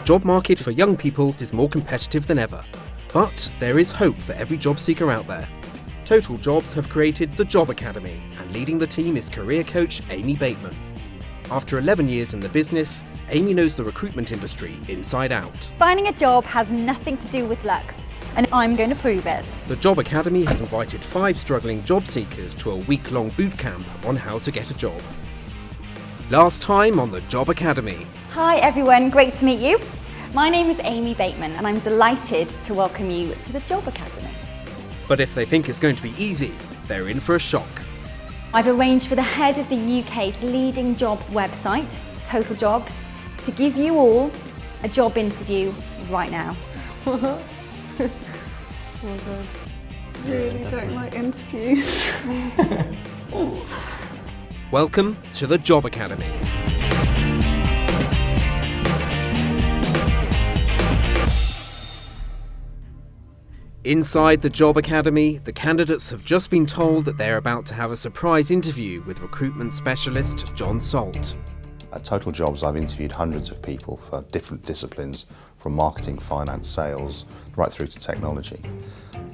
job market for young people is more competitive than ever. But there is hope for every job seeker out there. Total Jobs have created the Job Academy, and leading the team is career coach Amy Bateman. After 11 years in the business, Amy knows the recruitment industry inside out. Finding a job has nothing to do with luck, and I'm going to prove it. The Job Academy has invited 5 struggling job seekers to a week-long boot camp on how to get a job. Last time on the Job Academy. Hi everyone, great to meet you. My name is Amy Bateman and I'm delighted to welcome you to the Job Academy. But if they think it's going to be easy, they're in for a shock. I've arranged for the head of the UK's leading jobs website, Total Jobs, to give you all a job interview right now. Oh my god. I really don't like interviews. Welcome to the Job Academy. Inside the Job Academy, the candidates have just been told that they're about to have a surprise interview with recruitment specialist John Salt. At Total Jobs, I've interviewed hundreds of people for different disciplines, from marketing, finance, sales, right through to technology.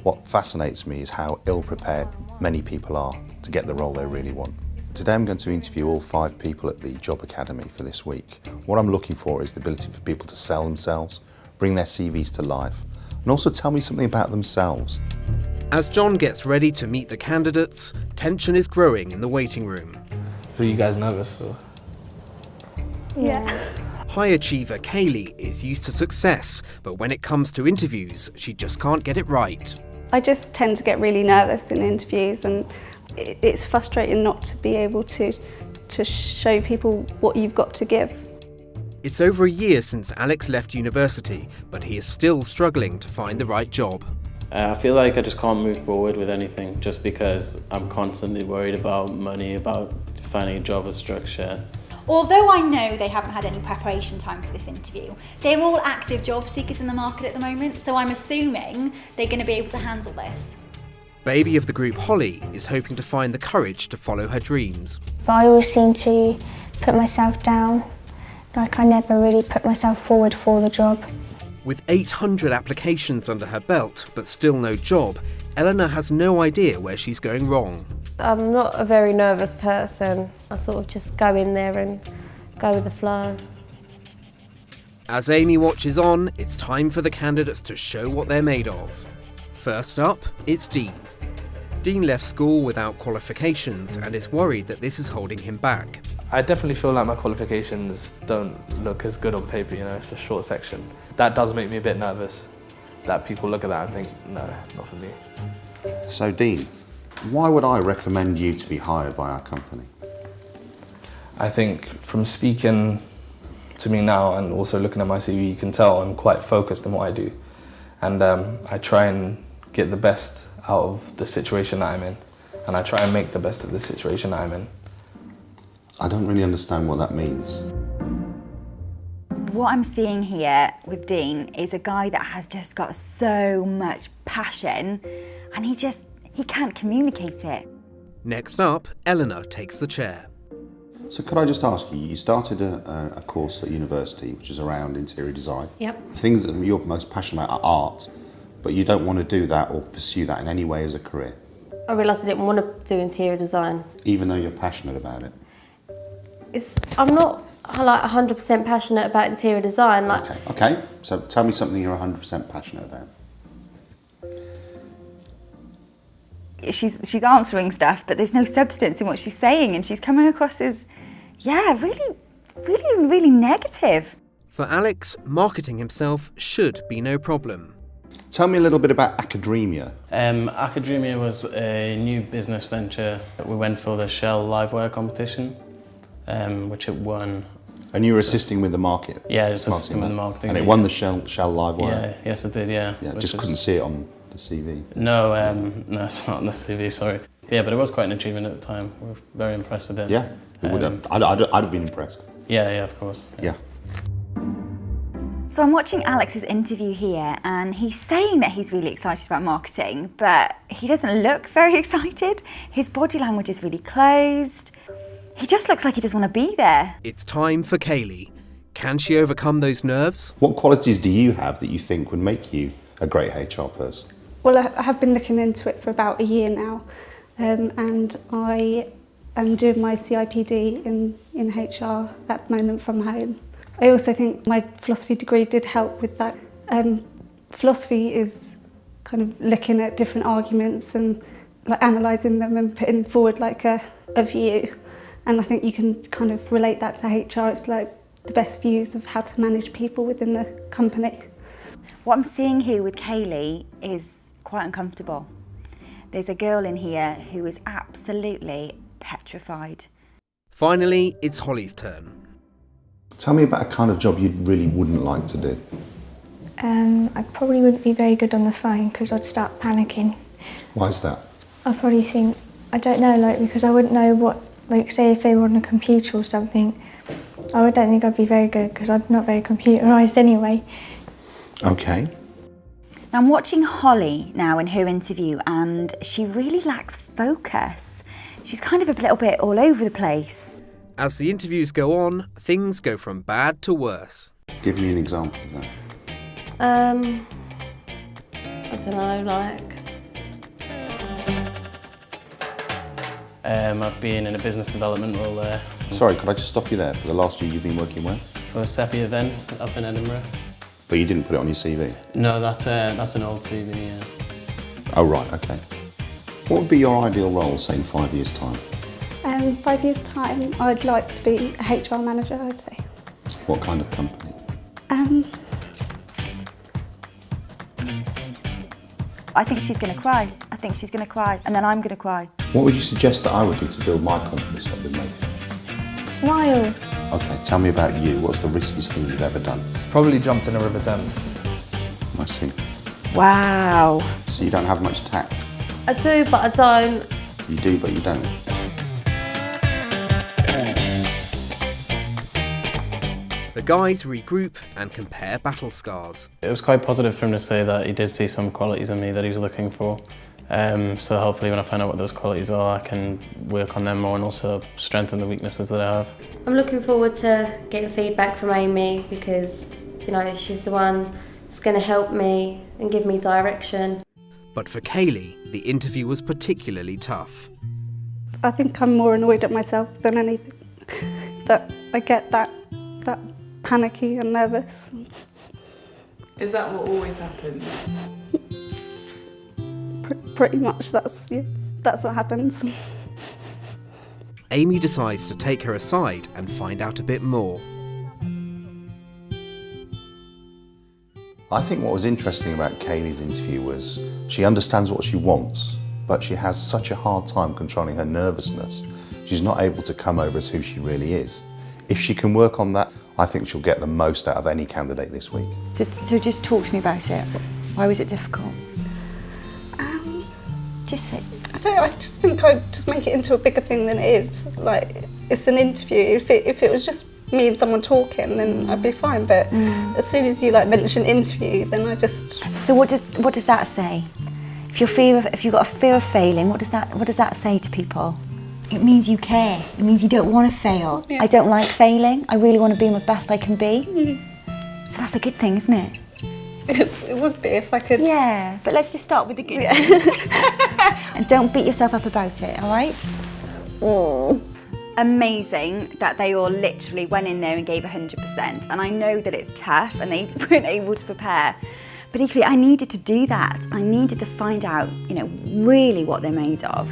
What fascinates me is how ill-prepared many people are to get the role they really want. Today I'm going to interview all 5 people at the Job Academy for this week. What I'm looking for is the ability for people to sell themselves, bring their CVs to life, and also tell me something about themselves. As John gets ready to meet the candidates, tension is growing in the waiting room. Are you guys nervous? Or? Yeah. High achiever Kaylee is used to success, but when it comes to interviews, she just can't get it right. I just tend to get really nervous in interviews, and it's frustrating not to be able to show people what you've got to give. It's over a year since Alex left university, but he is still struggling to find the right job. I feel like I just can't move forward with anything just because I'm constantly worried about money, about finding a job or structure. Although I know they haven't had any preparation time for this interview, they're all active job seekers in the market at the moment, so I'm assuming they're going to be able to handle this. Baby of the group Holly is hoping to find the courage to follow her dreams. But I always seem to put myself down, like I never really put myself forward for the job. With 800 applications under her belt, but still no job, Eleanor has no idea where she's going wrong. I'm not a very nervous person. I sort of just go in there and go with the flow. As Amy watches on, it's time for the candidates to show what they're made of. First up, it's Dean. Dean left school without qualifications and is worried that this is holding him back. I definitely feel like my qualifications don't look as good on paper, it's a short section. That does make me a bit nervous, that people look at that and think, no, not for me. So Dean, why would I recommend you to be hired by our company? I think from speaking to me now and also looking at my CV, you can tell I'm quite focused on what I do. And I try and get the best out of the situation that I'm in. And I try and make the best of the situation that I'm in. I don't really understand what that means. What I'm seeing here with Dean is a guy that has just got so much passion and he can't communicate it. Next up, Eleanor takes the chair. So could I just ask you, you started a course at university which is around interior design. Yep. Things that you're most passionate about are art, but you don't want to do that or pursue that in any way as a career. I realised I didn't want to do interior design. Even though you're passionate about it. I'm not like 100% passionate about interior design. Okay. So tell me something you're 100% passionate about. She's answering stuff, but there's no substance in what she's saying, and she's coming across as, really negative. For Alex, marketing himself should be no problem. Tell me a little bit about Academia. Academia was a new business venture. We went for the Shell Liveware competition, which it won. And you were assisting with the market? Yeah, just assisting with the marketing. And it won the Shell Liveware? Yeah, yes it did, yeah. Yeah, just couldn't see it on the CV. No, it's not on the CV, sorry. Yeah, but it was quite an achievement at the time. We were very impressed with it. Yeah, I'd have been impressed. Yeah, of course. Yeah. So I'm watching Alex's interview here and he's saying that he's really excited about marketing, but he doesn't look very excited. His body language is really closed. He just looks like he doesn't want to be there. It's time for Kaylee. Can she overcome those nerves? What qualities do you have that you think would make you a great HR person? Well, I have been looking into it for about a year now, and I am doing my CIPD in HR at the moment from home. I also think my philosophy degree did help with that. Philosophy is kind of looking at different arguments and like analysing them and putting forward like a view. And I think you can kind of relate that to HR. It's like the best views of how to manage people within the company. What I'm seeing here with Kaylee is quite uncomfortable. There's a girl in here who is absolutely petrified. Finally, it's Holly's turn. Tell me about a kind of job you really wouldn't like to do. I probably wouldn't be very good on the phone because I'd start panicking. Why is that? I'd probably think, I don't know, like, because I wouldn't know what, like, say if they were on a computer or something, I don't think I'd be very good because I'm not very computerised anyway. Okay. Now I'm watching Holly now in her interview and she really lacks focus. She's kind of a little bit all over the place. As the interviews go on, things go from bad to worse. Give me an example of that. I don't know, like... I've been in a business development role there. Sorry, could I just stop you there? For the last year you've been working where? For a SEPI event up in Edinburgh. But you didn't put it on your CV? No, that's an old CV, yeah. Oh, right, okay. What would be your ideal role, say, in 5 years' time? 5 years' time, I'd like to be a HR manager, I'd say. What kind of company? I think she's going to cry. I think she's going to cry and then I'm going to cry. What would you suggest that I would do to build my confidence up with makeup? Smile. Okay, tell me about you. What's the riskiest thing you've ever done? Probably jumped in a River Thames. I see. Wow. So you don't have much tact? I do, but I don't. You do, but you don't? The guys regroup and compare battle scars. It was quite positive for him to say that he did see some qualities in me that he was looking for. So hopefully when I find out what those qualities are, I can work on them more and also strengthen the weaknesses that I have. I'm looking forward to getting feedback from Amy because, you know, she's the one that's going to help me and give me direction. But for Kaylee, the interview was particularly tough. I think I'm more annoyed at myself than anything. That I get that panicky and nervous. Is that what always happens? Pretty much, that's what happens. Amy decides to take her aside and find out a bit more. I think what was interesting about Kaylee's interview was she understands what she wants, but she has such a hard time controlling her nervousness. She's not able to come over as who she really is. If she can work on that, I think she'll get the most out of any candidate this week. So just talk to me about it. Why was it difficult? Just say. I just think I'd just make it into a bigger thing than it is. Like, it's an interview. If it was just me and someone talking, then I'd be fine. But as soon as you like mention interview, then I just. So what does that say? If you've got a fear of failing, what does that say to people? It means you care. It means you don't want to fail. Yeah. I don't like failing. I really want to be my best I can be. So that's a good thing, isn't it? It would be if I could. Yeah, but let's just start with the good things. And don't beat yourself up about it, all right? Amazing that they all literally went in there and gave 100%. And I know that it's tough and they weren't able to prepare. But equally, I needed to do that. I needed to find out, really what they're made of.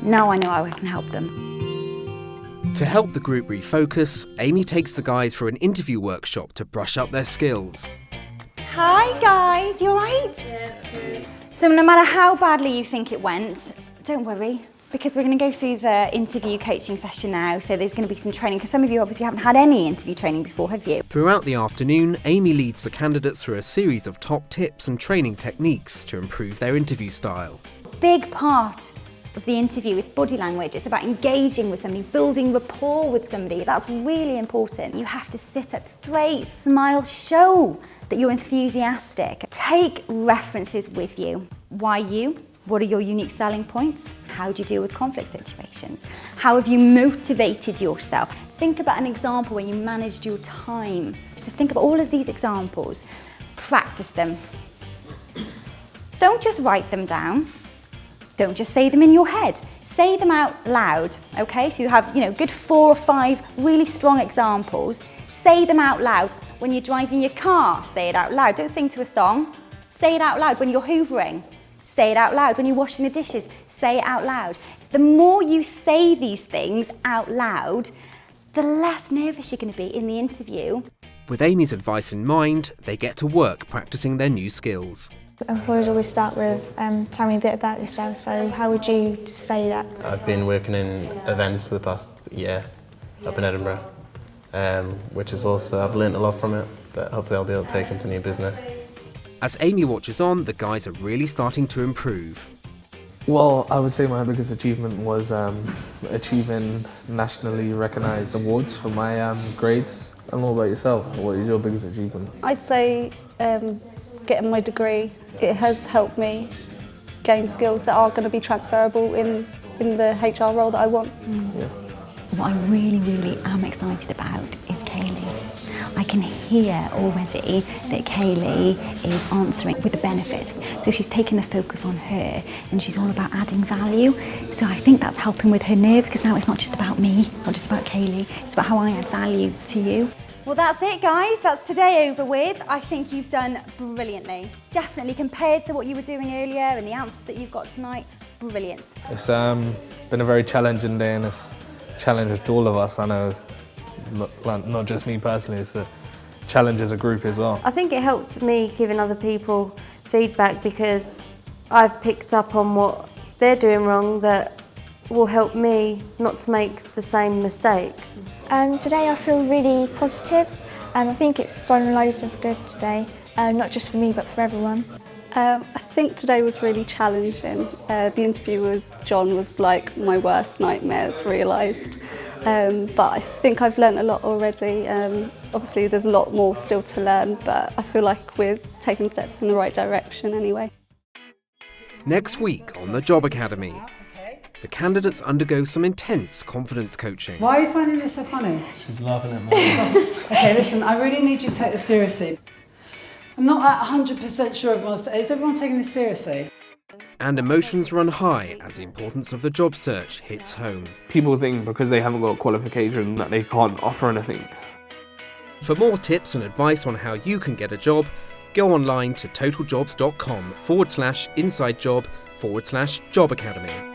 Now I know how I can help them. To help the group refocus, Amy takes the guys for an interview workshop to brush up their skills. Hi guys, you all right? Yeah. So no matter how badly you think it went, don't worry, because we're going to go through the interview coaching session now. So there's going to be some training, because some of you obviously haven't had any interview training before, have you? Throughout the afternoon, Amy leads the candidates through a series of top tips and training techniques to improve their interview style. Big part of the interview is body language. It's about engaging with somebody, building rapport with somebody. That's really important. You have to sit up straight, smile, show that you're enthusiastic. Take references with you. Why you? What are your unique selling points? How do you deal with conflict situations? How have you motivated yourself? Think about an example where you managed your time. So think about all of these examples. Practice them. Don't just write them down. Don't just say them in your head. Say them out loud, okay? So you have, good 4 or 5 really strong examples. Say them out loud. When you're driving your car, say it out loud. Don't sing to a song. Say it out loud. When you're hoovering, say it out loud. When you're washing the dishes, say it out loud. The more you say these things out loud, the less nervous you're going to be in the interview. With Amy's advice in mind, they get to work practicing their new skills. Employers always start with, tell me a bit about yourself, so how would you say that? I've been working in events for the past year up in Edinburgh, which is also, I've learnt a lot from it that hopefully I'll be able to take into new business. As Amy watches on, the guys are really starting to improve. Well, I would say my biggest achievement was achieving nationally recognised awards for my grades. And what about yourself? What is your biggest achievement? I'd say getting my degree. It has helped me gain skills that are going to be transferable in the HR role that I want. Yeah. What I really am excited about is Kaylee. I can hear already that Kaylee is answering with the benefit. So she's taking the focus on her and she's all about adding value. So I think that's helping with her nerves because now it's not just about me, not just about Kaylee, it's about how I add value to you. Well, that's it, guys. That's today over with. I think you've done brilliantly. Definitely compared to what you were doing earlier and the answers that you've got tonight, brilliant. It's been a very challenging day and it's challenged all of us. I know, not just me personally, it's a challenge as a group as well. I think it helped me giving other people feedback because I've picked up on what they're doing wrong that will help me not to make the same mistake. Today I feel really positive and I think it's done loads of good today, not just for me but for everyone. I think today was really challenging. The interview with John was like my worst nightmares realised. But I think I've learnt a lot already. Obviously there's a lot more still to learn, but I feel like we're taking steps in the right direction anyway. Next week on the Job Academy, the candidates undergo some intense confidence coaching. Why are you finding this so funny? She's laughing at me. Okay, listen, I really need you to take this seriously. I'm not at 100% sure is everyone taking this seriously? And emotions run high as the importance of the job search hits home. People think because they haven't got a qualification that they can't offer anything. For more tips and advice on how you can get a job, go online to totaljobs.com/insidejob/job academy.